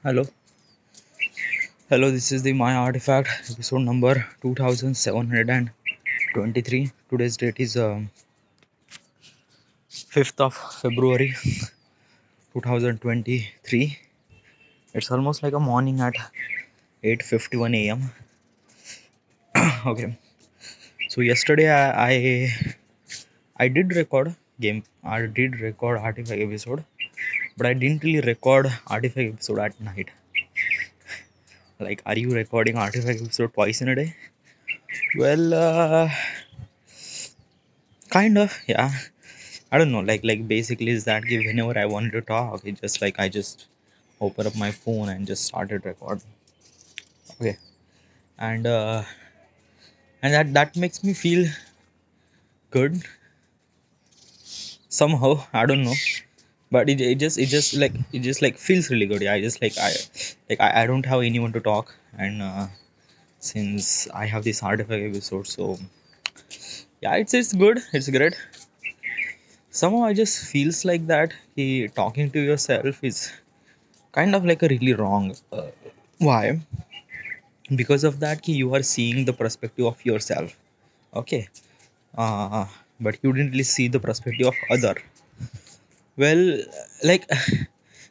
Hello, hello. This is the My Artifact episode number 2723. Today's date is 5th of February 2023. It's almost like a morning at 8:51 a.m. Okay, so yesterday I did record game. I did record Artifact episode, but I didn't really record Artifact episode at night. Like, are you recording Artifact episode twice in a day? Well, kind of, yeah. I don't know, like basically is that whenever I wanted to talk, it just like I just open up my phone and just started recording. Okay, and that makes me feel good somehow. I don't know, but it just feels really good. Yeah, I just I don't have anyone to talk, and since I have this artifact episode, so yeah, it's good. It's great. Somehow I just feels like that talking to yourself is kind of like a really wrong. Why? Because of that you are seeing the perspective of yourself. Okay, uh, but you didn't really see the perspective of other. Well, like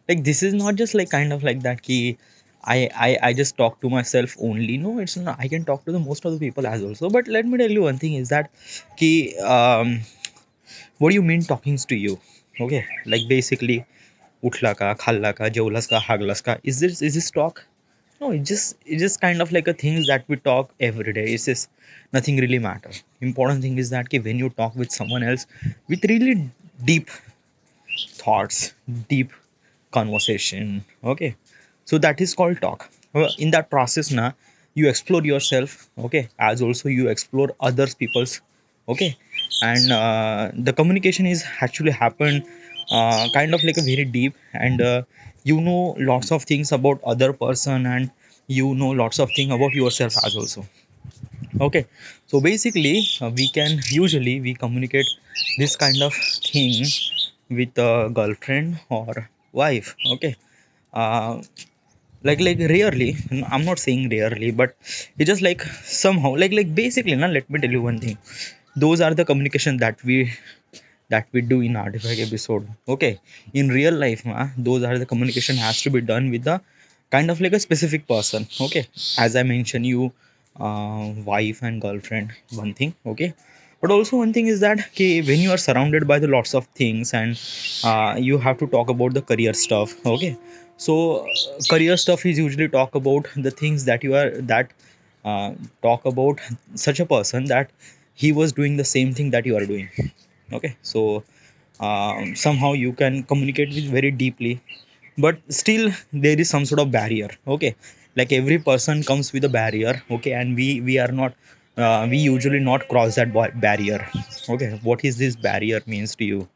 like this is not just like kind of like that key. I just talk to myself only. No, it's not. I can talk to the most of the people as also. But let me tell you one thing is that key what do you mean talking to you? Okay, like basically उठला का खाल्ला का जेवलास का हागलास का is this talk? No, it's just kind of like a things that we talk every day. It's just nothing really matter. Important thing is that ki when you talk with someone else with really deep thoughts, deep conversation. Okay, so that is called talk. In that process, na you explore yourself. Okay, as also you explore others people's. Okay, and the communication is actually happen kind of like a very deep and you know lots of things about other person and you know lots of things about yourself as also. Okay, so basically we can usually we communicate this kind of thing with a girlfriend or wife. Okay, uh, like rarely, I'm not saying rarely, but it's just like somehow like basically now let me tell you one thing. Those are the communication that we do in artifact episode. Okay, in real life those are the communication has to be done with the kind of like a specific person. Okay, as I mentioned you, wife and girlfriend, one thing. Okay, but also one thing is that okay, when you are surrounded by the lots of things and you have to talk about the career stuff. Okay, so career stuff is usually talk about the things that you are that talk about such a person that he was doing the same thing that you are doing. Okay, so somehow you can communicate with very deeply, but still there is some sort of barrier. Okay, like every person comes with a barrier. Okay, and we are not we usually not cross that barrier. Okay, what is this barrier means to you?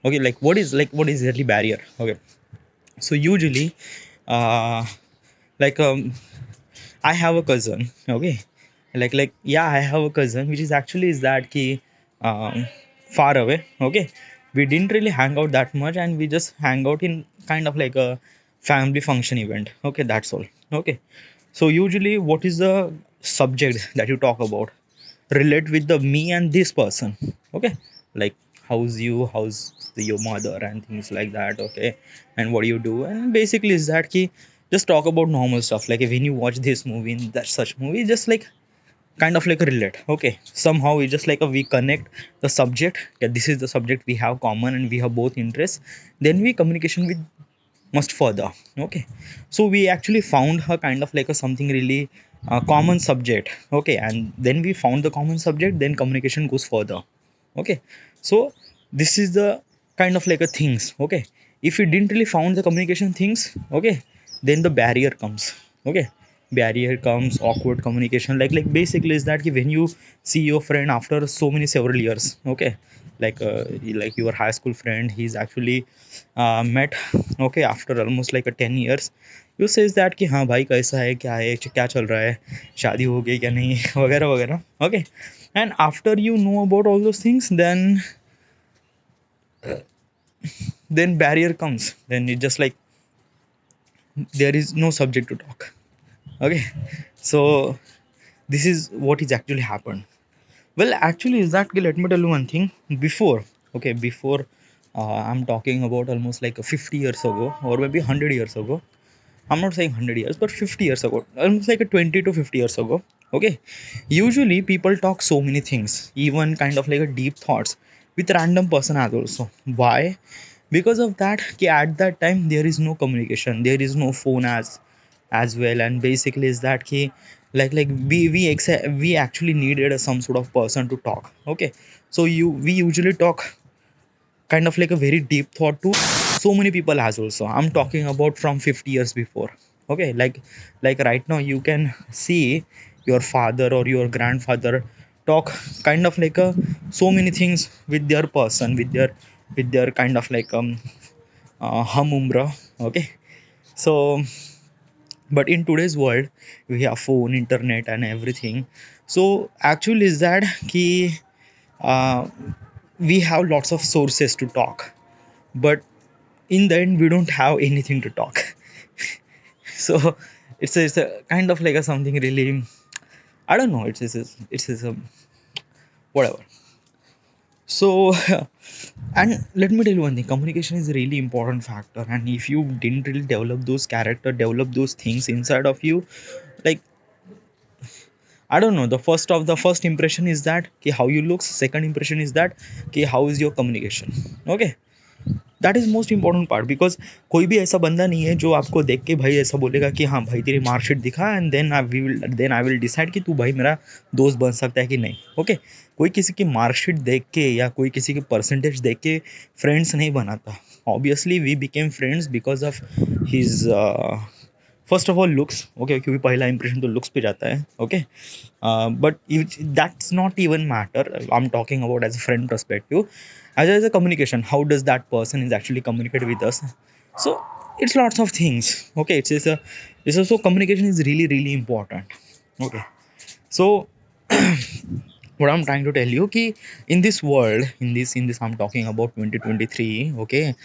Okay, like what is really barrier? Okay, so usually uh like I have a cousin. Okay, like yeah, I have a cousin which is actually is that key um, far away. Okay, we didn't really hang out that much, and we just hang out in kind of like a family function event. Okay, that's all. Okay, so usually, what is the subject that you talk about? Relate with the me and this person. Okay, like how's you, how's your mother, and things like that. Okay, and what do you do? And basically, is that key? Just talk about normal stuff. Like when you watch this movie, that such movie, just like kind of like a relate. Okay, somehow it's just like a we connect the subject. Yeah, this is the subject we have common and we have both interests. Then we communication with must further. Okay, so we actually found her kind of like a something really common subject. Okay, and then we found the common subject, then communication goes further. Okay, so this is the kind of like a things. Okay, if we didn't really found the communication things, okay, then the barrier comes. Okay, barrier comes awkward communication. Like basically is that when you see your friend after so many several years. Okay, like your high school friend, he's actually met okay after almost like a 10 years. You says that कि हाँ भाई कैसा है क्या चल रहा है शादी हो गई क्या नहीं वगैरह वगैरह. Okay, and after you know about all those things, then barrier comes. Then it just like there is no subject to talk. Okay, so this is what is actually happened. Well, actually, is that, let me tell you one thing. Before, okay, before, I'm talking about almost like 50 years ago, or maybe 100 years ago. I'm not saying 100 years, but 50 years ago, almost like a 20 to 50 years ago. Okay, usually people talk so many things, even kind of like a deep thoughts with random person as also. Why? Because of that, at that time there is no communication, there is no phone as well, and basically is that like we actually needed some sort of person to talk. Okay, so we usually talk kind of like a very deep thought to so many people as also. I'm talking about from 50 years before. Okay, like right now you can see your father or your grandfather talk kind of like a so many things with their person, with their kind of like hum umbra. Okay, so but in today's world we have phone, internet and everything. So actually is that key, uh, we have lots of sources to talk, but in the end we don't have anything to talk. So it's a kind of like a something really, I don't know, it's a whatever. So and let me tell you one thing, communication is a really important factor, and if you didn't really develop those character, develop those things inside of you, like, I don't know, the first impression is that कि how you look, second impression is that कि how is your communication. Okay, that is most important part, because कोई भी ऐसा बंदा नहीं है जो आपको देख के भाई ऐसा बोलेगा कि हाँ भाई तेरी मार्कशीट दिखा and then I will decide कि तू भाई मेरा दोस्त बन सकता है कि नहीं. ओके, कोई किसी की मार्कशीट देख के या कोई किसी की परसेंटेज देख के फ्रेंड्स नहीं बनाता. Obviously we became friends because of his first of all looks. Okay, क्योंकि पहला इंप्रेशन तो लुक्स पे जाता है. Okay, but that's not even matter. I'm talking about as a friend perspective, as a communication, how does that person is actually communicate with us. So it's lots of things. Okay, it's also communication is really really important. Okay, so what I'm trying to tell you ki in this world, in this I'm talking about 2023. Okay,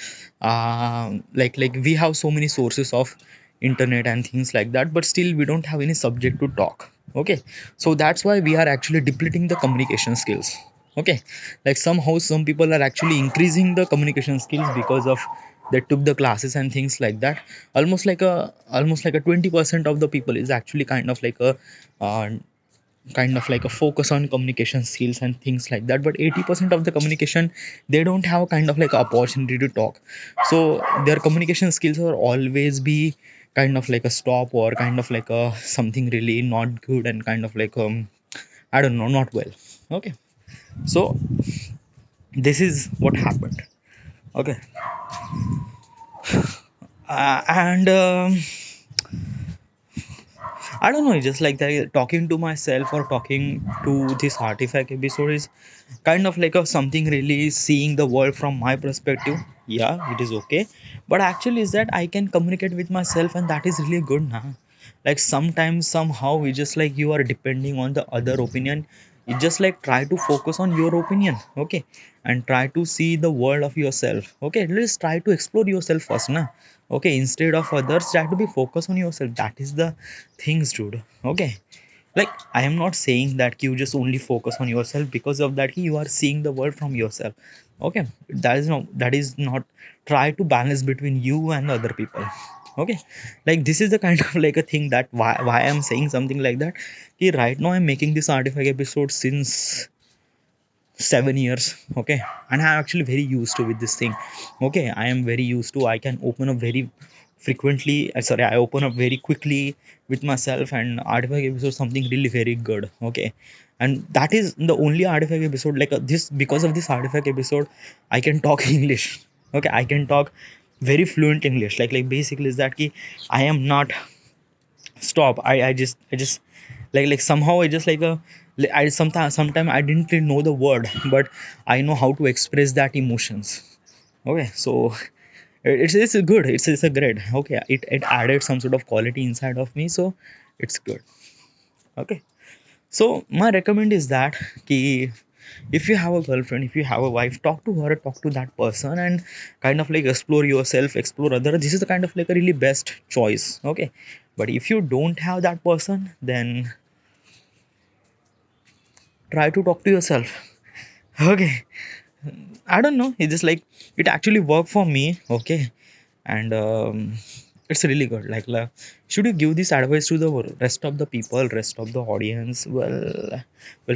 like we have so many sources of internet and things like that, but still we don't have any subject to talk. Okay, so that's why we are actually depleting the communication skills. Okay, like somehow some people are actually increasing the communication skills because of they took the classes and things like that. Almost like a 20% of the people is actually uh, kind of like a focus on communication skills and things like that, but 80% of the communication, they don't have kind of like opportunity to talk. So their communication skills are always be kind of like a stop, or kind of like a something really not good, and kind of like I don't know, not well. Okay, so this is what happened. Okay, and I don't know, just like that, talking to myself or talking to this artifact episode is kind of like a something really seeing the world from my perspective. Yeah, it is okay. But actually, is that I can communicate with myself, and that is really good now. Like sometimes, somehow, we just like you are depending on the other opinion. You just like try to focus on your opinion, okay, and try to see the world of yourself. Okay, let's try to explore yourself first, na. Okay, instead of others, try to be focused on yourself. That is the things, dude. Okay, like I am not saying that you just only focus on yourself, because of that you are seeing the world from yourself. Okay, that is not try to balance between you and other people. Okay, like this is the kind of like a thing that why I'm saying something like that. Okay, right now I'm making this artifact episode since 7 years. Okay, and I'm actually very used to with this thing. Okay, I am very used to, I can open up very frequently, sorry, I open up very quickly with myself, and artifact episode something really very good. Okay, and that is the only artifact episode like this, because of this artifact episode I can talk English. Okay, I can talk very fluent English, like basically is that ki I am not stop, I just like somehow I just like a I sometimes I didn't really know the word, but I know how to express that emotions. Okay, so it's a good, it's a great. Okay, it added some sort of quality inside of me, so it's good. Okay, so my recommend is that ki If you have a girlfriend, if you have a wife, talk to her, talk to that person, and kind of like explore yourself, explore other. This is the kind of like a really best choice. Okay, but if you don't have that person, then try to talk to yourself. Okay, I don't know. It's just like it actually worked for me. Okay, and it's really good. Like, should you give this advice to the rest of the people, rest of the audience? Well,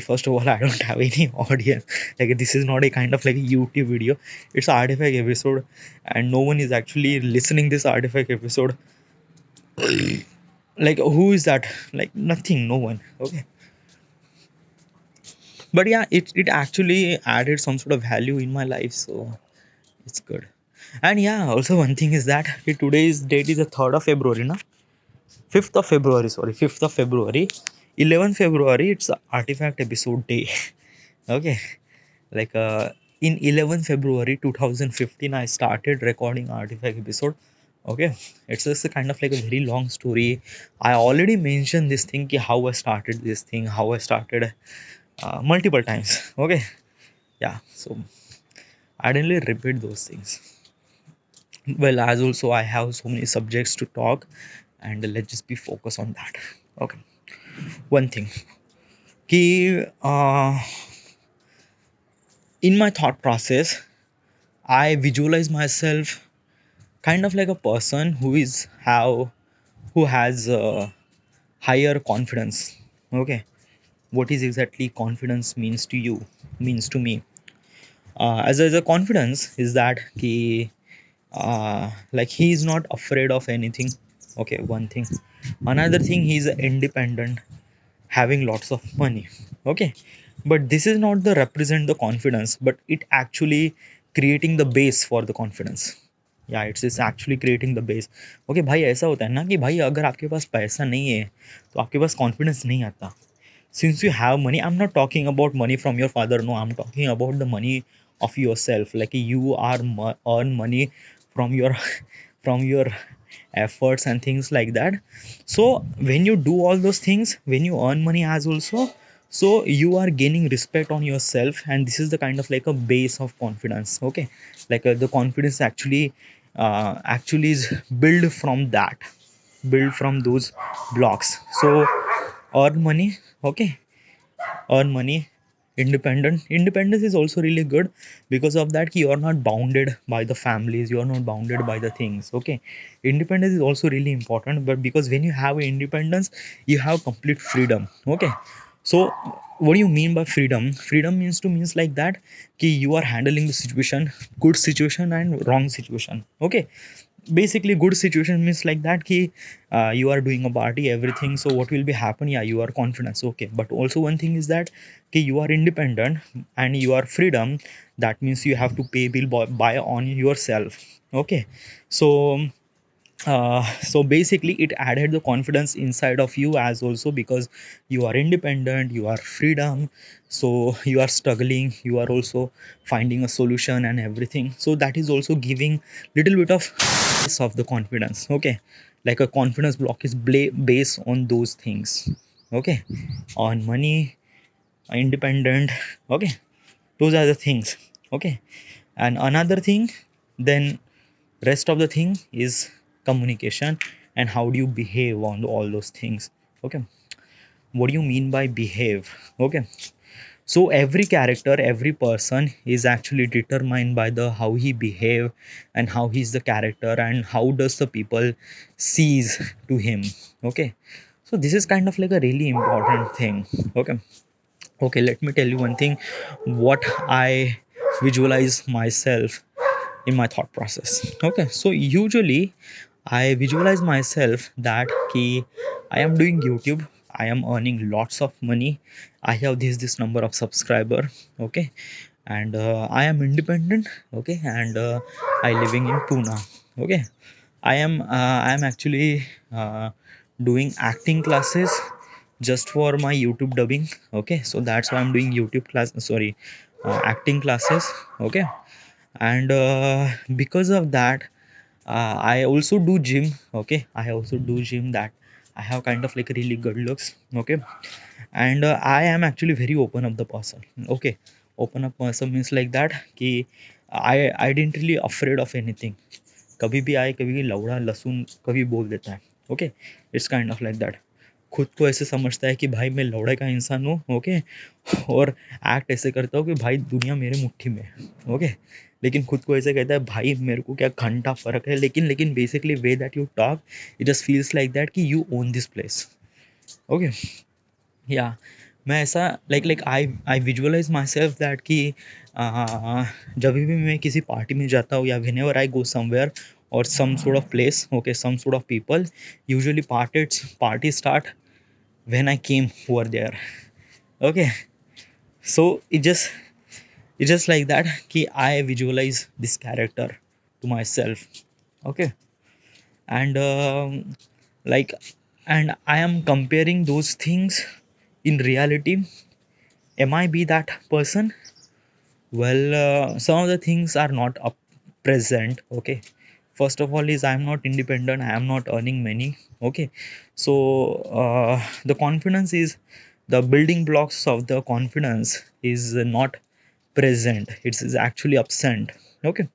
first of all, I don't have any audience. Like, this is not a kind of like a YouTube video. It's an artifact episode, and no one is actually listening this artifact episode. Like, who is that? Like, nothing, no one. Okay, but yeah, it actually added some sort of value in my life, so it's good. And yeah, also one thing is that today's date is the 3rd of February, na? 5th of February, sorry, 5th of February. 11th February, it's the Artifact episode day. Okay. Like, in 11th February 2015, I started recording Artifact episode. Okay. It's just a kind of like a very long story. I already mentioned this thing, ki how I started this thing, how I started multiple times. Okay. Yeah. So I didn't really repeat those things. Well, as also I have so many subjects to talk, and let's just be focused on that. Okay, one thing, ki in my thought process, I visualize myself kind of like a person who has higher confidence. Okay, what is exactly confidence means to you, means to me, as a confidence is that ki like he is not afraid of anything. Okay, one thing. Another thing, he is independent, having lots of money. Okay, but this is not the represent the confidence, but it actually creating the base for the confidence. या it's actually creating the base. Okay भाई, ऐसा होता है ना कि भाई अगर आपके पास पैसा नहीं है तो आपके पास कॉन्फिडेंस नहीं आता. Since you have money, I'm not talking about money from your father, no, I'm talking about the money of yourself. Like, you are earn money from your from your efforts and things like that. So when you do all those things, when you earn money as also, so you are gaining respect on yourself, and this is the kind of like a base of confidence. Okay, like, the confidence actually is built from that, built from those blocks. So earn money. Okay, earn money. Independence is also really good, because of that you are not bounded by the families, you are not bounded by the things. Okay, independence is also really important, but because when you have independence, you have complete freedom. Okay, so what do you mean by freedom? Freedom means like that कि you are handling the situation, good situation and wrong situation. Okay, basically good situation means like that कि you are doing a party, everything, so what will be happen? Yeah, you are confident. Okay, but also one thing is that कि you are independent and you are freedom. That means you have to pay bill buy on yourself. Okay, so so basically it added the confidence inside of you as also, because you are independent, you are freedom, so you are struggling, you are also finding a solution and everything, so that is also giving little bit of the confidence. Okay, like a confidence block is based on those things. Okay, on money, independent. Okay, those are the things. Okay, and another thing, then rest of the thing is communication, and how do you behave on all those things. Okay, what do you mean by behave? Okay, so every character, every person is actually determined by the how he behave, and how he's the character, and how does the people sees to him. Okay, so this is kind of like a really important thing. Okay, okay, let me tell you one thing, what I visualize myself in my thought process. Okay, so usually I visualize myself that ki I am doing YouTube, I am earning lots of money, I have this number of subscriber. Okay, and I am independent. Okay, and I living in Pune. Okay, I am actually doing acting classes just for my YouTube dubbing. Okay, so that's why I'm doing YouTube class, sorry, acting classes. Okay, and because of that, I also do gym. Okay, I also do gym, that I have kind of like really good looks. Okay, and I am actually very open up the person. Okay, open up person means like that कि I didn't really afraid of anything. कभी भी आए कभी भी लौड़ा लहसुन कभी बोल देता है. Okay, it's kind of like that. खुद को ऐसे समझता है कि भाई मैं लौड़े का इंसान हूँ. ओके, और एक्ट ऐसे करता हूँ कि भाई दुनिया मेरे मुट्ठी में है. ओके, लेकिन खुद को ऐसे कहता है भाई मेरे को क्या घंटा फर्क है. लेकिन लेकिन basically way that you talk it just feels like that कि you own this place. Okay, या मैं ऐसा like I visualise myself that कि जब भी मैं किसी पार्टी में जाता हूँ या when ever I go somewhere और सम sort of place, okay, some sort of people, usually party start when I came over there. Okay, so it just like that कि I visualize this character to myself. Okay, and like and I am comparing those things in reality. Am I be that person? Well, some of the things are not up present. Okay, first of all is I am not independent, I am not earning money. Okay, so the confidence is the building blocks of the confidence is not present, it is actually absent. Okay,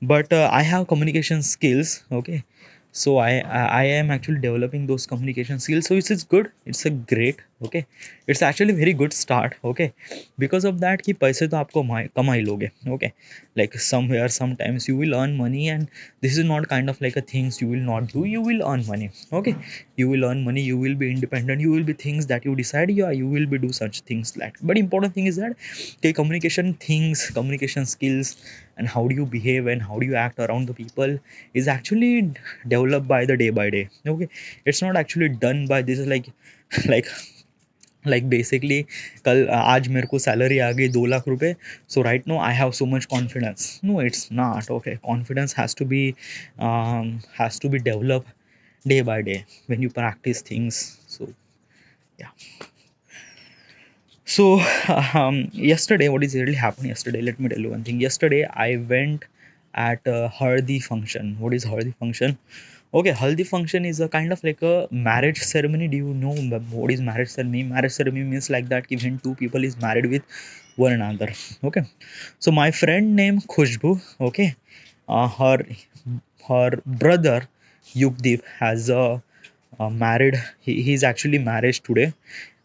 but I have communication skills. Okay, so I am actually developing those communication skills, so it's good, it's a great. Okay, it's actually very good start. Okay, because of that कि पैसे तो आपको कमा ही लोगे. Okay, like somewhere sometimes you will earn money, and this is not kind of like a things you will not do, you will earn money. Okay, you will earn money, you will be independent, you will be things that you decide. Yeah, you will be do such things like, but important thing is that okay, communication things, communication skills, and how do you behave and how do you act around the people is actually developed by the day by day. Okay, it's not actually done by this like like basically कल आज मेरे को salary आ गई 2 लाख रुपए, so right now I have so much confidence. No, it's not. Okay, confidence has to be developed day by day when you practice things. So yeah. So yesterday, what is really happened yesterday? Let me tell you one thing. Yesterday, I went at a Haldi function. What is Haldi function? Okay, Haldi function is a kind of like a marriage ceremony. Do you know what is marriage ceremony? Marriage ceremony means like that when two people is married with one another. Okay, so my friend named Khushbu. Okay, her brother Yukdeep has a married. He's actually married today,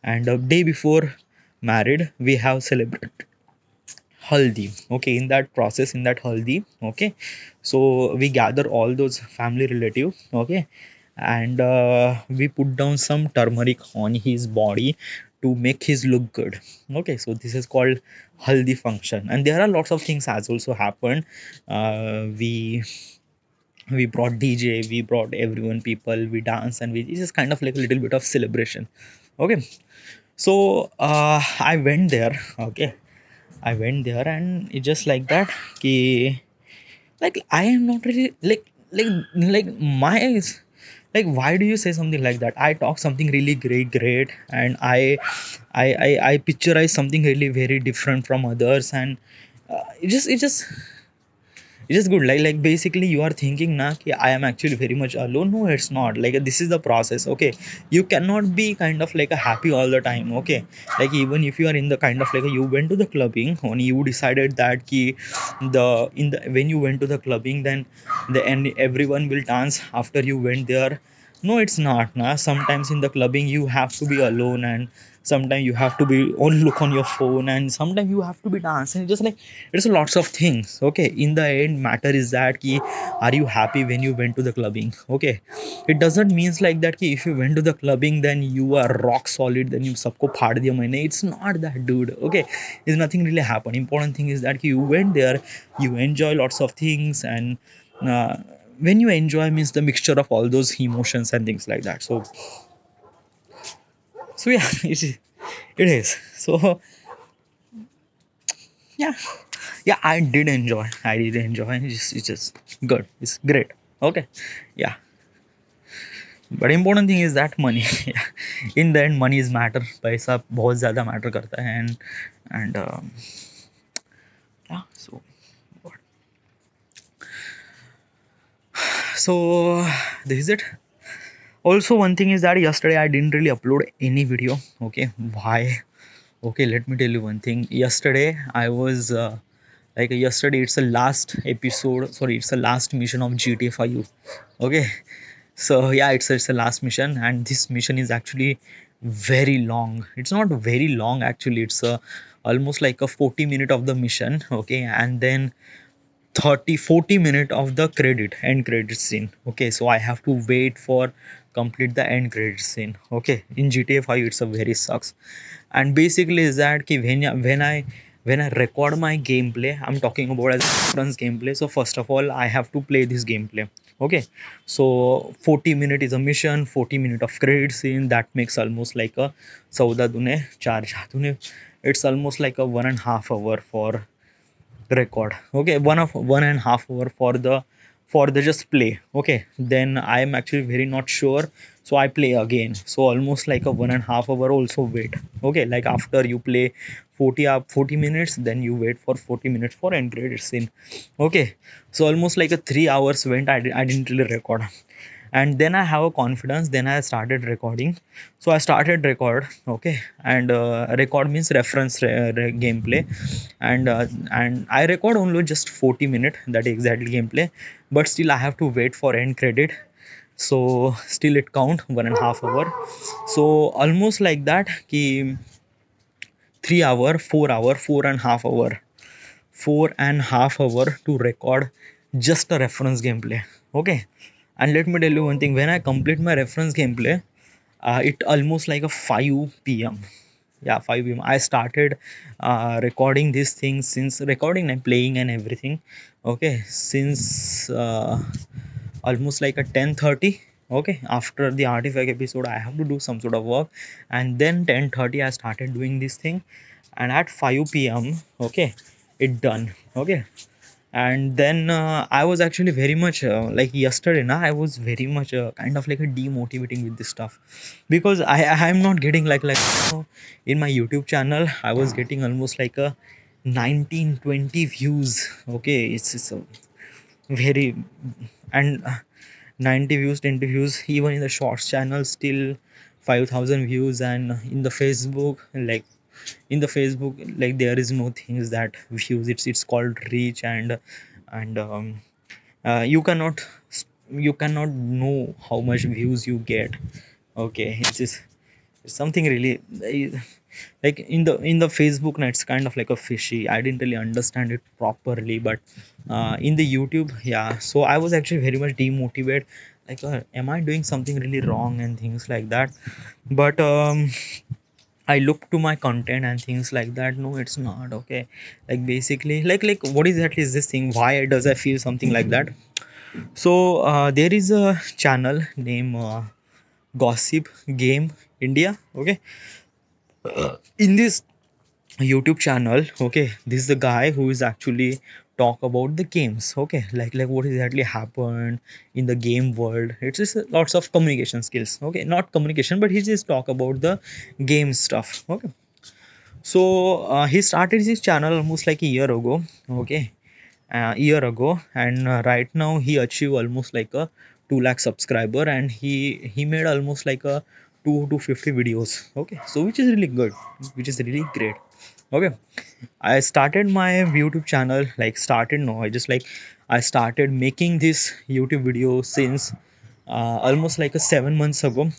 and a day before married we have celebrated haldi. Okay, in that process, in that haldi, okay, so we gather all those family relative. Okay, and we put down some turmeric on his body to make his look good. Okay, so this is called haldi function, and there are lots of things has also happened. We brought DJ, we brought everyone people, we dance, and we, it's just kind of like a little bit of celebration. Okay, so I went there. Okay, I went there, and it's just like that ki, like I am not really like my like why do you say something like that? I talk something really great, and I picturize something really very different from others, and it is good. Like basically you are thinking na ki I am actually very much alone. No, it's not. Like this is the process. Okay, you cannot be kind of like a happy all the time. Okay, like even if you are in the kind of like you went to the clubbing and you decided that ki the in the when you went to the clubbing, then the and everyone will dance after you went there. No, it's not. Nah, sometimes in the clubbing you have to be alone, and sometimes you have to be on look on your phone, and sometimes you have to be dancing. Just like it's lots of things. Okay, in the end matter is that ki are you happy when you went to the clubbing? Okay, it doesn't means like that ki if you went to the clubbing then you are rock solid, then you sabko phaad diya maine. It's not that, dude. Okay, it's nothing really happened. Important thing is that ki you went there, you enjoy lots of things, and uh, when you enjoy means the mixture of all those emotions and things like that. So yeah, it is. So yeah, yeah, I did enjoy. It's just good, it's great. Okay, yeah, but important thing is that money. Yeah. In the end money is matter, पैसा बहुत ज़्यादा matter करता है, and yeah, so this is it. Also, one thing is that yesterday I didn't really upload any video. Okay, why? Okay, let me tell you one thing. Yesterday I was yesterday it's the last episode. Sorry, it's the last mission of GTA 5. Okay, so yeah, it's the last mission, and this mission is actually very long. It's not very long actually. It's almost like a 40 minute of the mission. Okay, and then 30-40 minute of the end credit scene. Okay, so I have to wait for complete the end credit scene. Okay, in GTA 5 it's a very sucks. And basically is that ki when I record my gameplay, I'm talking about as reference gameplay. So first of all I have to play this gameplay. Okay, so 40 minute is a mission, 40 minute of credit scene, that makes almost like a 14 dune 4 dune, it's almost like a 1.5 hour for record. Okay, 1.5 hour for the just play. Okay, then I am actually very not sure, so I play again, so almost like a 1.5 hour also wait. Okay, like after you play 40 minutes, then you wait for 40 minutes for end credit scene. Okay, so almost like a 3 hours went. I didn't really record. And then I have a confidence, then I started recording. So I started record. Okay, and record means reference gameplay. And I record only just 40 minute, that exactly gameplay, but still I have to wait for end credit. So still it count 1.5 hour. So almost like that ki 3 hour, 4 hour, 4.5 hour, 4.5 hour to record just a reference gameplay. Okay, and let me tell you one thing, when I complete my reference gameplay, it almost like a 5 p.m. Yeah, 5 p.m. I started recording this thing, since recording and playing and everything. Okay, since almost like a 10:30. Okay, after the artifact episode I have to do some sort of work, and then 10:30 I started doing this thing, and at 5 p.m. Okay, it done. Okay, and then I was actually very much like yesterday now I was very much kind of like a demotivating with this stuff, because I'm not getting in my YouTube channel I was getting almost like a 19-20 views. Okay, it's a very, and 90 views, 20 views, even in the shorts channel still 5,000 views. And in the Facebook, like there is no things that views, it's called reach. And you cannot know how much views you get. Okay, it's something really like in the Facebook now it's kind of like a fishy, I didn't really understand it properly. But in the YouTube, yeah, so I was actually very much demotivated, like am I doing something really wrong and things like that. But I look to my content and things like that, no it's not. Okay, like basically like what exactly is this thing, why does I feel something like that. So there is a channel named Gossip Game India. Okay, in this YouTube channel, okay, this is the guy who is actually talk about the games. Okay, like what exactly happened in the game world. It's just lots of communication skills. Okay, not communication, but he just talk about the game stuff. Okay, so he started his channel almost like a year ago. Okay, year ago, and right now he achieved almost like a 2 lakh subscriber, and he made almost like a 2 to 50 videos. Okay, so which is really good, which is really great. Okay, I started my YouTube channel, like started no I just like I started making this YouTube video since almost like a 7 months ago.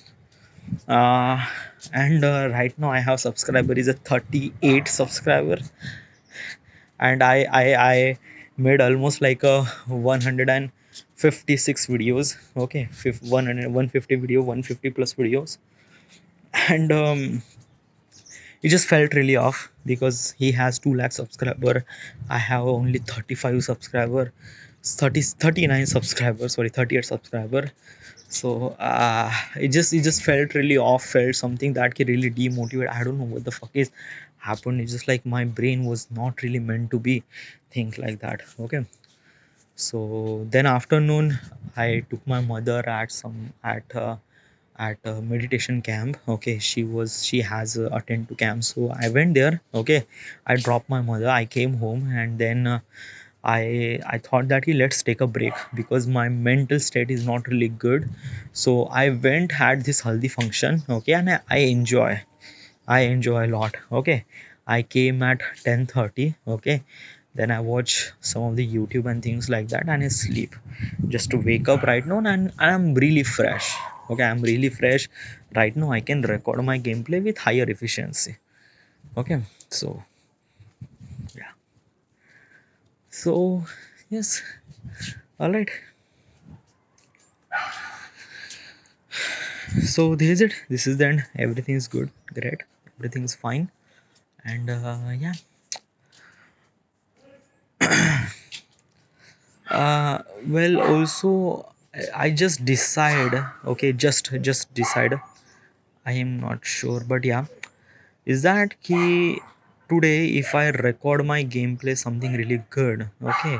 uh, and right now I have subscriber is a 38 subscriber, and I made almost like a 156 videos. Okay, 100 150 video, 150 plus videos. And it just felt really off because he has 2 lakh subscriber, I have only 35 subscriber, 39 subscribers, sorry, 38 subscriber. So it just felt really off, felt something that can really demotivate. I don't know what the fuck is happened. It's just like my brain was not really meant to be think like that. Okay, so then afternoon I took my mother at a meditation camp. Okay, she has attend to camp, so I went there. Okay, I dropped my mother, I came home, and then I thought that let's take a break because my mental state is not really good. So I went had this haldi function, okay, and I enjoy a lot. Okay, I came at 10:30. Okay, then I watch some of the YouTube and things like that, and I sleep just to wake up right now, and I'm really fresh. Okay, I'm really fresh right now. I can record my gameplay with higher efficiency. Okay, so yeah, so yes, all right. So this is it. This is the end. Everything is good, great. Everything is fine, and yeah. Well, also I just decide. Okay, just decide. I am not sure, but yeah, is that key today? If I record my gameplay something really good, okay,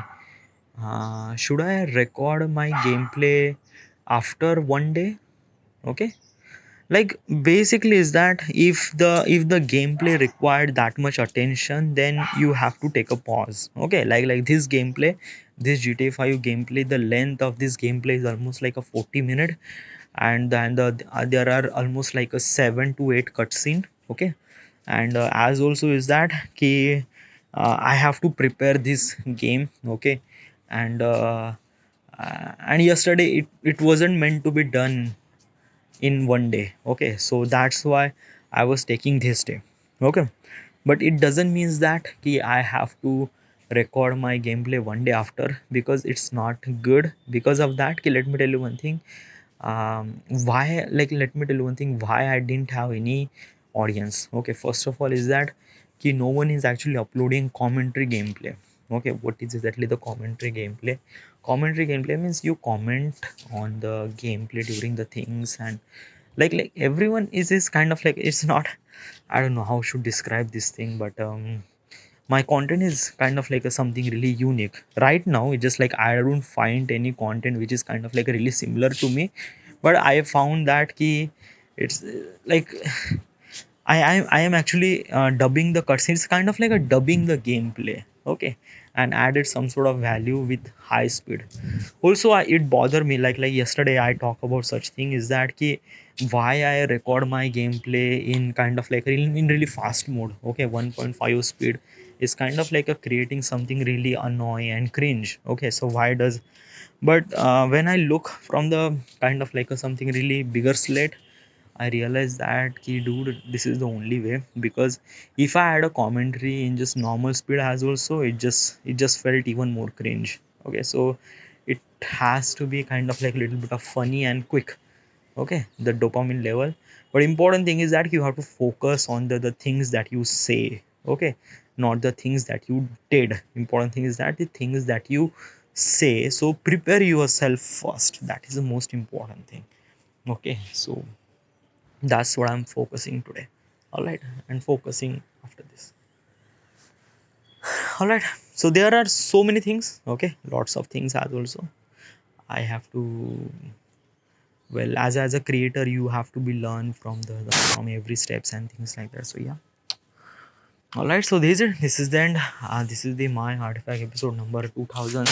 should I record my gameplay after one day? Okay, like basically is that if the gameplay required that much attention, then you have to take a pause. Okay, like this gameplay, this GTA 5 gameplay, the length of this gameplay is almost like a 40 minute, and then there are almost like a 7 to 8 cutscene. Okay, and as also is that key, I have to prepare this game. Okay, and and yesterday it wasn't meant to be done in one day. Okay, so that's why I was taking this day. Okay, but it doesn't mean that ki I have to record my gameplay one day after, because it's not good. Because of that ki, let me tell you one thing. Why, like, let me tell you one thing why I didn't have any audience. Okay, first of all is that ki no one is actually uploading commentary gameplay. Okay, what is exactly the commentary gameplay? Commentary gameplay means you comment on the gameplay during the things, and like everyone is kind of like, it's not, I don't know how should describe this thing, but my content is kind of like a something really unique right now. It's just like I don't find any content which is kind of like really similar to me. But I found that key, it's like I am actually dubbing the cutscenes. It's kind of like a dubbing the gameplay. Okay, and added some sort of value with high speed. Also, it bother me like yesterday I talk about such thing is that ki why I record my gameplay in kind of like in really fast mode. Okay, 1.5 speed is kind of like a creating something really annoying and cringe. Okay, so why does, but when I look from the kind of like a something really bigger slate, I realized that ki dude, this is the only way. Because if I had a commentary in just normal speed as also, it just felt even more cringe. Okay, so it has to be kind of like a little bit of funny and quick. Okay, the dopamine level. But important thing is that you have to focus on the things that you say. Okay, not the things that you did. Important thing is that the things that you say. So prepare yourself first. That is the most important thing. Okay, so that's what I'm focusing today. All right, and focusing after this. All right, so there are so many things. Okay, lots of things as also I have to, well, as a creator you have to be learn from from every steps and things like that. So yeah, all right, so this is the end. This is the my artifact episode number 2000.